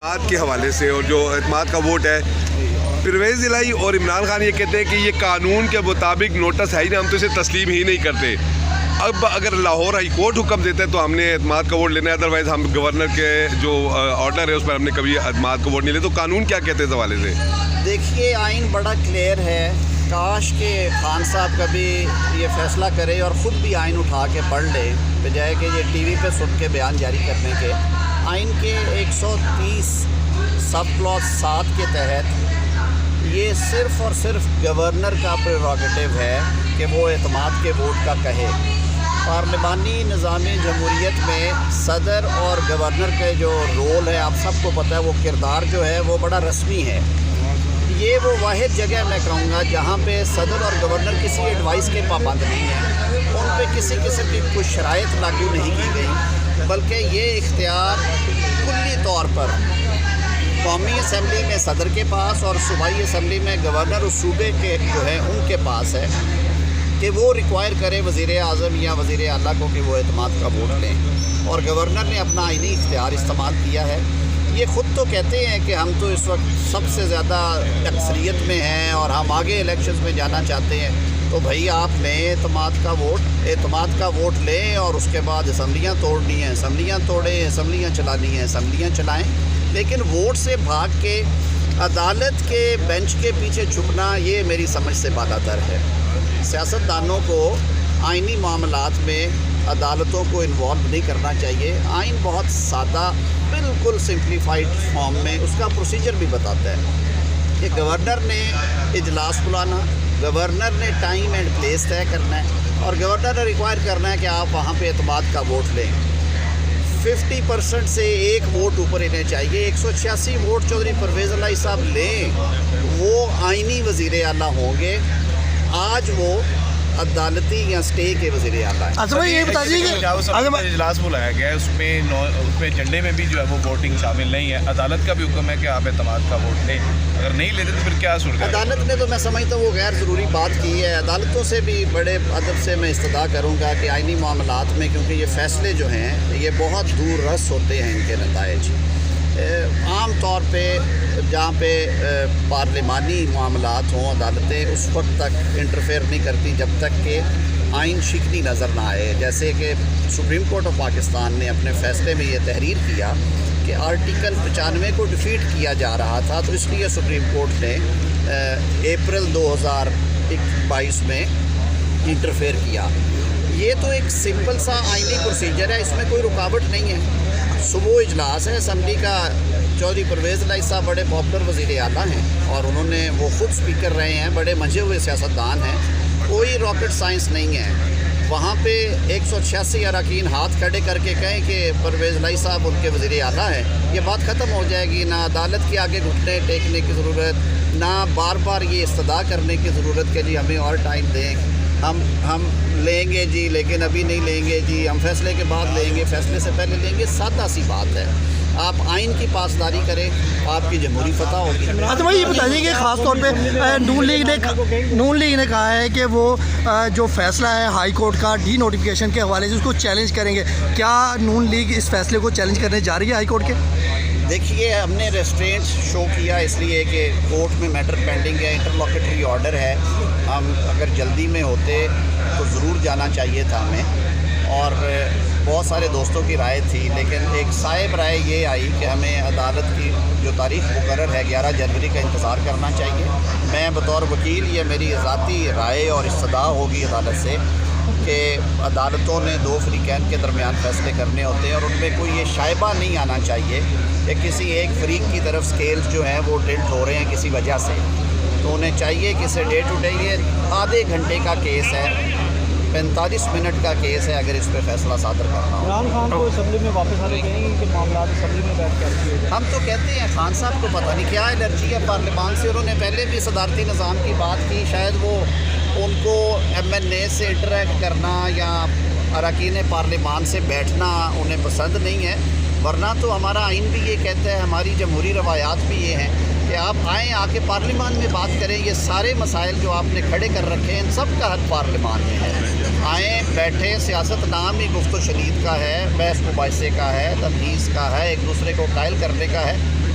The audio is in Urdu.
اعتماد کے حوالے سے اور جو اعتماد کا ووٹ ہے، پرویز الہی اور عمران خان یہ کہتے ہیں کہ یہ قانون کے مطابق نوٹس ہے ہی نہیں، ہم تو اسے تسلیم ہی نہیں کرتے۔ اب اگر لاہور ہائی کورٹ حکم دیتا ہے تو ہم نے اعتماد کا ووٹ لینا ہے، ادروائز ہم گورنر کے جو آرڈر ہے اس پر ہم نے کبھی اعتماد کا ووٹ نہیں لیا۔ تو قانون کیا کہتے ہیں اس حوالے سے؟ دیکھیے، آئین بڑا کلیئر ہے، کاش کہ خان صاحب کبھی یہ فیصلہ کرے اور خود بھی آئین اٹھا کے پڑھ لے، بجائے کہ یہ ٹی وی پہ سن کے بیان جاری کرنے کے۔ آئین کے 130 سب کلاس 7 کے تحت یہ صرف اور صرف گورنر کا پریروگیٹو ہے کہ وہ اعتماد کے ووٹ کا کہے۔ پارلیمانی نظام جمہوریت میں صدر اور گورنر کے جو رول ہے، آپ سب کو پتہ ہے، وہ کردار جو ہے وہ بڑا رسمی ہے۔ یہ وہ واحد جگہ میں کہوں گا جہاں پہ صدر اور گورنر کسی ایڈوائس کے پابند نہیں ہیں، ان پہ کسی قسم کی کچھ شرائط لاگو نہیں کی گئی، بلکہ یہ اختیار کلی طور پر قومی اسمبلی میں صدر کے پاس اور صوبائی اسمبلی میں گورنر اور صوبے کے جو ہے ان کے پاس ہے کہ وہ ریکوائر کرے وزیر اعظم یا وزیر اعلیٰ کو کہ وہ اعتماد کا ووٹ لیں، اور گورنر نے اپنا آئینی اختیار استعمال کیا ہے۔ یہ خود تو کہتے ہیں کہ ہم تو اس وقت سب سے زیادہ اکثریت میں ہیں اور ہم آگے الیکشنز میں جانا چاہتے ہیں، تو بھائی آپ لیں اعتماد کا ووٹ لیں، اور اس کے بعد اسمبلیاں توڑنی ہیں اسمبلیاں توڑیں، اسمبلیاں چلانی ہیں اسمبلیاں چلائیں، لیکن ووٹ سے بھاگ کے عدالت کے بینچ کے پیچھے چھپنا یہ میری سمجھ سے بالاتر ہے۔ سیاستدانوں کو آئینی معاملات میں عدالتوں کو انوالو نہیں کرنا چاہیے۔ آئین بہت سادہ، بالکل سمپلیفائڈ فارم میں اس کا پروسیجر بھی بتاتا ہے کہ گورنر نے اجلاس بلانا، گورنر نے ٹائم اینڈ پلیس طے کرنا ہے، اور گورنر نے ریکوائر کرنا ہے کہ آپ وہاں پہ اعتماد کا ووٹ لیں۔ 50% سے ایک ووٹ اوپر انہیں چاہیے۔ 186 ووٹ چودھری پرویز الہی صاحب لیں، وہ آئینی وزیر اعلیٰ ہوں گے۔ آج وہ عدالتی یا اسٹے کے وزیر اعلیٰ ہیں۔ اچھا بھائی یہ بتا دیجیے کہ اجلاس بلایا گیا ہے، اس میں ایجنڈے میں بھی جو ہے وہ ووٹنگ شامل نہیں ہے۔ عدالت کا بھی حکم ہے کہ آپ اعتماد کا ووٹ لیں، اگر نہیں لیتے تو پھر کیا صورت ہے؟ عدالت نے تو میں سمجھتا ہوں وہ غیر ضروری بات کی ہے۔ عدالتوں سے بھی بڑے ادب سے میں استدعا کروں گا کہ آئینی معاملات میں، کیونکہ یہ فیصلے جو ہیں یہ بہت دور رس ہوتے ہیں ان کے نتائج، عام طور پہ جہاں پہ پارلیمانی معاملات ہوں، عدالتیں اس وقت تک انٹرفیئر نہیں کرتی جب تک کہ آئین شکنی نظر نہ آئے۔ جیسے کہ سپریم کورٹ آف پاکستان نے اپنے فیصلے میں یہ تحریر کیا کہ آرٹیکل 95 کو ڈیفیٹ کیا جا رہا تھا، تو اس لیے سپریم کورٹ نے اپریل 2022 میں انٹرفیئر کیا۔ یہ تو ایک سمپل سا آئینی پروسیجر ہے، اس میں کوئی رکاوٹ نہیں ہے۔ صبح اجلاس ہے اسمبلی کا، چودھری پرویز الہی صاحب بڑے پاپولر وزیر اعلیٰ ہیں اور وہ خود اسپیکر رہے ہیں، بڑے منجھے ہوئے سیاستدان ہیں، کوئی راکٹ سائنس نہیں ہے۔ وہاں پہ 186 اراکین ہاتھ کھڑے کر کے کہیں کہ پرویز الہی صاحب ان کے وزیر اعلیٰ ہیں، یہ بات ختم ہو جائے گی۔ نہ عدالت کے آگے گھٹنے ٹیکنے کی ضرورت، نہ بار بار یہ استدعا کرنے کی ضرورت کہ جی ہمیں اور ٹائم دیں، ہم لیں گے جی لیکن ابھی نہیں لیں گے جی، ہم فیصلے کے بعد لیں گے، فیصلے سے پہلے لیں گے۔ سادہ سی بات ہے، آپ آئین کی پاسداری کریں، آپ کی جمہوری فتح ہوگی۔ اچھا بھائی یہ بتائیے کہ خاص طور پہ نون لیگ نے کہا ہے کہ وہ جو فیصلہ ہے ہائی کورٹ کا ڈی نوٹیفیکیشن کے حوالے سے اس کو چیلنج کریں گے، کیا نون لیگ اس فیصلے کو چیلنج کرنے جا رہی ہے ہائی کورٹ کے؟ دیکھیے، ہم نے ریسٹرینٹ شو کیا اس لیے کہ کورٹ میں میٹر پینڈنگ ہے، انٹرلوکیٹری آرڈر ہے۔ ہم اگر جلدی میں ہوتے تو ضرور جانا چاہیے تھا ہمیں، اور بہت سارے دوستوں کی رائے تھی، لیکن ایک صائب رائے یہ آئی کہ ہمیں عدالت کی جو تاریخ مقرر ہے 11 جنوری کا انتظار کرنا چاہیے۔ میں بطور وکیل یہ میری ذاتی رائے اور استدعا ہوگی عدالت سے کہ عدالتوں نے دو فریقین کے درمیان فیصلے کرنے ہوتے ہیں، اور ان میں کوئی یہ شائبہ نہیں آنا چاہیے کہ کسی ایک فریق کی طرف سکیلز جو ہیں وہ ٹلٹ ہو رہے ہیں کسی وجہ سے۔ تو انہیں چاہیے کہ اسے ڈے ٹو ڈے، یہ آدھے گھنٹے کا کیس ہے، 45 منٹ کا کیس ہے، اگر اس پہ فیصلہ صادر کرنا ہو۔ عمران خان کو اسمبلی میں واپس آنے کہیں گے کہ معاملات اسمبلی میں بیٹھ کر کیے جائیں؟ ہم تو کہتے ہیں خان صاحب کو پتہ نہیں کیا الرجی ہے پارلیمان سے، انہوں نے پہلے بھی صدارتی نظام کی بات کی، شاید وہ ان کو ایم این اے سے انٹریکٹ کرنا یا اراکین پارلیمان سے بیٹھنا انہیں پسند نہیں ہے، ورنہ تو ہمارا آئین بھی یہ کہتا ہے، ہماری جمہوری روایات بھی یہ ہیں کہ آپ آئیں، آ کے پارلیمان میں بات کریں۔ یہ سارے مسائل جو آپ نے کھڑے کر رکھے ہیں ان سب کا حق پارلیمان میں ہے۔ آئیں، بیٹھیں، سیاست نام ہی گفت و شنید کا ہے، بحث مباحثے کا ہے، تمیز کا ہے، ایک دوسرے کو قائل کرنے کا ہے۔